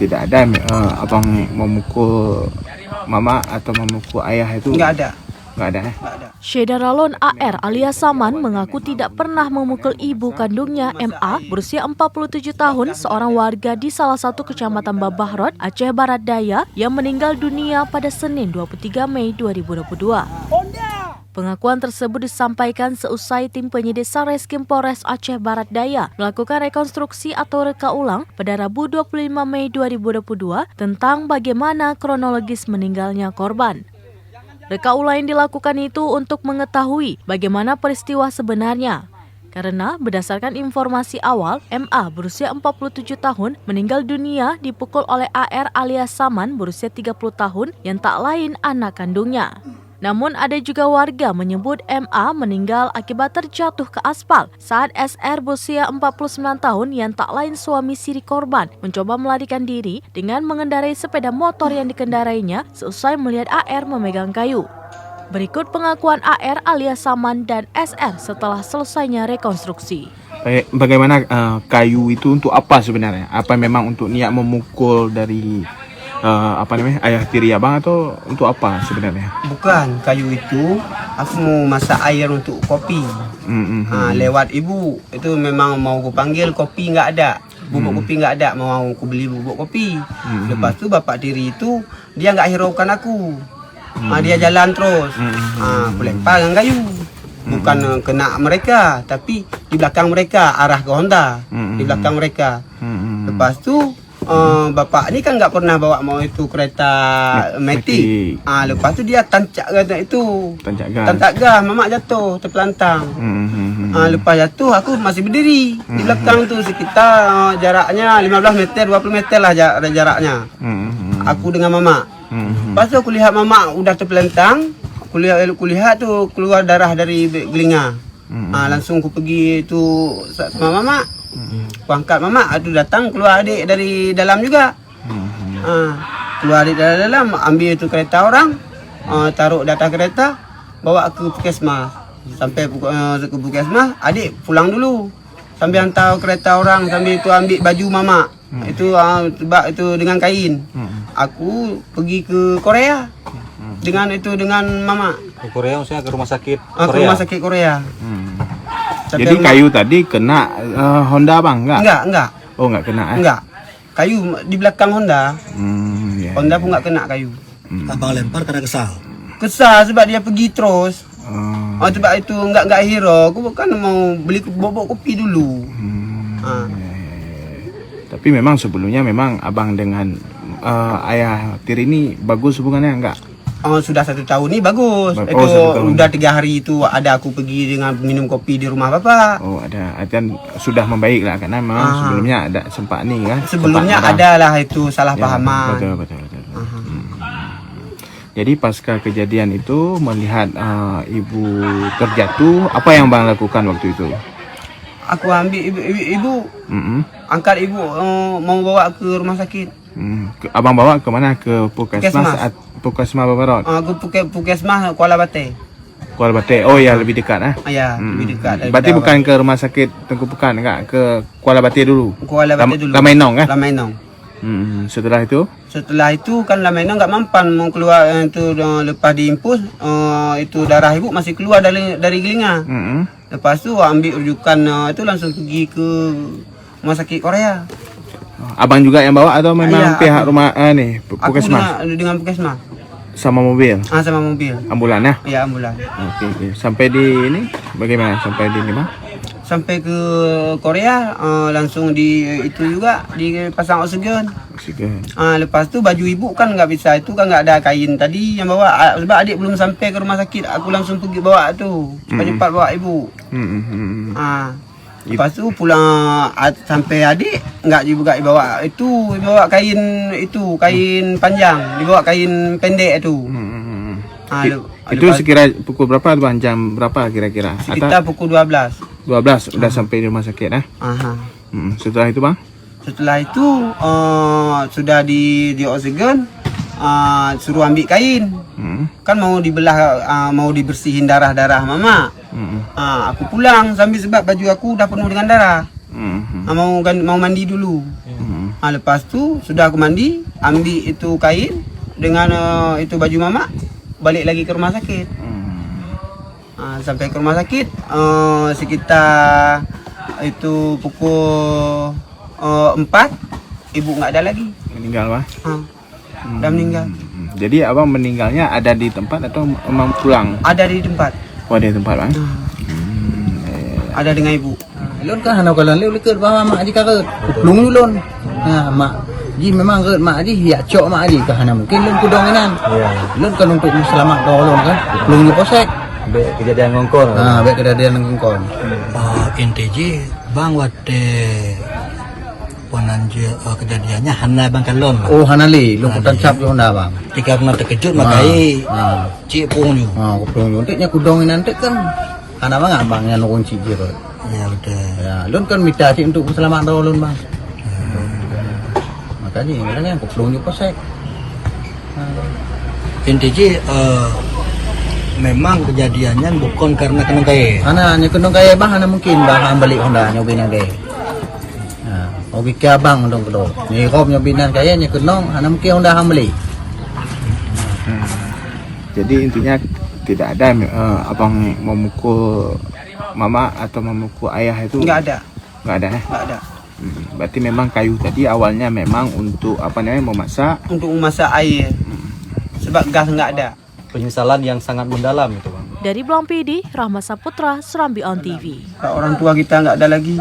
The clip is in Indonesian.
tidak ada abang memukul mama atau memukul ayah itu? Nggak ada. Nggak ada. Nggak ada. Syederalon AR alias Saman mengaku tidak pernah memukul ibu kandungnya MA berusia 47 tahun, seorang warga di salah satu kecamatan Babahrot, Aceh Barat Daya yang meninggal dunia pada Senin 23 Mei 2022. Pengakuan tersebut disampaikan seusai tim penyidik Satreskrim Polres Aceh Barat Daya melakukan rekonstruksi atau reka ulang pada Rabu 25 Mei 2022 tentang bagaimana kronologis meninggalnya korban. Reka ulang yang dilakukan itu untuk mengetahui bagaimana peristiwa sebenarnya. Karena berdasarkan informasi awal, MA berusia 47 tahun meninggal dunia dipukul oleh AR alias Saman berusia 30 tahun yang tak lain anak kandungnya. Namun ada juga warga menyebut MA meninggal akibat terjatuh ke aspal saat SR berusia 49 tahun yang tak lain suami siri korban mencoba melarikan diri dengan mengendarai sepeda motor yang dikendarainya seusai melihat AR memegang kayu. Berikut pengakuan AR alias Saman dan SR setelah selesainya rekonstruksi. Bagaimana kayu itu untuk apa sebenarnya? Apa memang untuk niat memukul dari ayah tiri abang atau untuk apa sebenarnya? Bukan, kayu itu aku mau masak air untuk kopi. Lewat ibu itu memang mau aku panggil, kopi nggak ada, bubuk kopi nggak ada, mau aku beli bubuk kopi. Lepas tu bapak tiri itu dia nggak hiraukan aku. Dia jalan terus. Aku lempar dengan kayu. Bukan kena mereka, tapi di belakang mereka, arah ke Honda. Di belakang mereka. Lepas tu bapak ni kan nggak pernah bawa mau itu kereta metik. Lepas tu dia tancap itu. Tancap gas, mamak jatuh terpelantang. Lepas jatuh aku masih berdiri di belakang tu sekitar jaraknya 15 meter, 20 meter lah jaraknya. Aku dengan mamak. Lepas tu aku lihat mamak udah terpelantang. Aku lihat tu keluar darah dari gelinga. Langsung aku pergi tu sama mamak. Aku angkat mamak, tu datang keluar adik dari dalam juga. Keluar adik dari dalam, ambil tu kereta orang, taruh di atas kereta, bawa ke puskesmas. Sampai ke puskesmas, adik pulang dulu. Sambil hantar kereta orang, sambil tu ambil baju mamak. Itu sebab itu dengan kain. Aku pergi ke Korea. Dengan mamak. Ke Korea maksudnya ke rumah sakit Korea? Ke rumah sakit Korea. Jadi kayu tadi kena Honda bang? Enggak. Oh enggak kena Enggak. Kayu di belakang Honda. Honda pun enggak kena kayu. Abang lempar karena kesal? Kesal sebab dia pergi terus. Sebab itu enggak hero. Aku bukan mau beli bobok kopi dulu. Tapi memang sebelumnya memang abang dengan ayah tiri ini bagus hubungannya enggak? Sudah 1 tahun ni bagus. Itu udah 3 hari itu ada aku pergi dengan minum kopi di rumah bapak. Ada. Artian sudah membaik lah karena memang sebelumnya ada sempat ni kan. Sebelumnya ada lah itu salah pahaman. Betul. Jadi pasca kejadian itu melihat ibu terjatuh, apa yang bang lakukan waktu itu? Aku ambil ibu, angkat ibu mau bawa ke rumah sakit. Abang bawa ke mana? Ke Puskesmas Babahrot? Aku Puskesmas Kuala Bate. Kuala Bate. Oh ya, lebih dekat Ya, lebih dekat. Berarti bukan ke rumah sakit Tengku Pekan enggak? Ke Kuala Bate dulu. Kuala Bate dulu. Lamainong kan? Lamainong. Setelah itu kan Lamainong enggak mampan mau keluar itu lepas diimpus itu darah ibu masih keluar dari gelinga. Lepas tu ambil rujukan itu langsung pergi ke rumah sakit Korea. Abang juga yang bawa atau memang pihak rumah Puskesmas? Aku dengan Puskesmas. Sama mobil? Sama mobil. Ambulan ya? Ya, ambulan. Oke. Sampai di ini bagaimana? Sampai di mana? Sampai ke Korea langsung itu juga dipasang oksigen. Lepas tu baju ibu kan nggak bisa, itu kan nggak ada kain tadi yang bawa. Sebab adik belum sampai ke rumah sakit, aku langsung pergi bawa tu. Cepat-cepat bawa ibu. Lepas tu pulang sampai adik enggak juga dibawa dibawa kain panjang, dibawa kain pendek itu. Itu sekira pukul berapa bang? Jam berapa kira-kira? Sekitar pukul 12. 12 sudah sampai di rumah sakit Setelah itu bang? Setelah itu sudah di oksigen, suruh ambil kain. Kan mau dibelah, mau dibersihin darah-darah mama. Aku pulang sambil sebab baju aku udah penuh dengan darah. Mau mandi dulu. Lepas tu sudah aku mandi, ambil itu kain dengan itu baju mama, balik lagi ke rumah sakit. Sampai ke rumah sakit sekitar itu pukul 4, ibu nggak ada lagi. Meninggal Bang. Dah meninggal. Jadi abang meninggalnya ada di tempat atau memang pulang? Ada di tempat. Oh, ada di tempat Bang. Ada dengan ibu. Lon kan hanau kalan leu leut bawa mak di karet. Lung lon. Mak ji memang keut mak ji ya cok mak ji ka hana mungkin lon kudong inan. Lon kan untuk selamat dolon kan. Lung di posek. Be kejadian ngongkor. Baik kejadian ngongkon. Inti ji bang wate wananje kejadiannya hana bang kalon. Oh hanali lung kutan cap yo nda bang. Jika kena terkejut makai cik pung ju. Kudong yo teknya kudong inan tek kan. Hana bang abang yang kunci ji ro. Ya betul. Ya, lon kan minta sih untuk selamat dolon bang. Makanya kan kuplung di posek. Inti ji memang kejadiannya bukan karena kena kaya. Hanya kena kaya bang, hana mungkin bang balik Honda nyobin yang kaya. Oke ke abang dong kedua. Ni rob nyobinan kaya nya kenong, hana mungkin Honda hang beli. Jadi intinya tidak ada abang memukul mama atau memukul ayah itu? Nggak ada. Nggak ada. Nggak ada. Berarti memang kayu tadi awalnya memang untuk apa namanya memasak? Untuk memasak air. Sebab gas nggak ada. Penyesalan yang sangat mendalam itu Bang. Dari Blang PD, Rahma Saputra, Serambi On TV. Orang tua kita nggak ada lagi.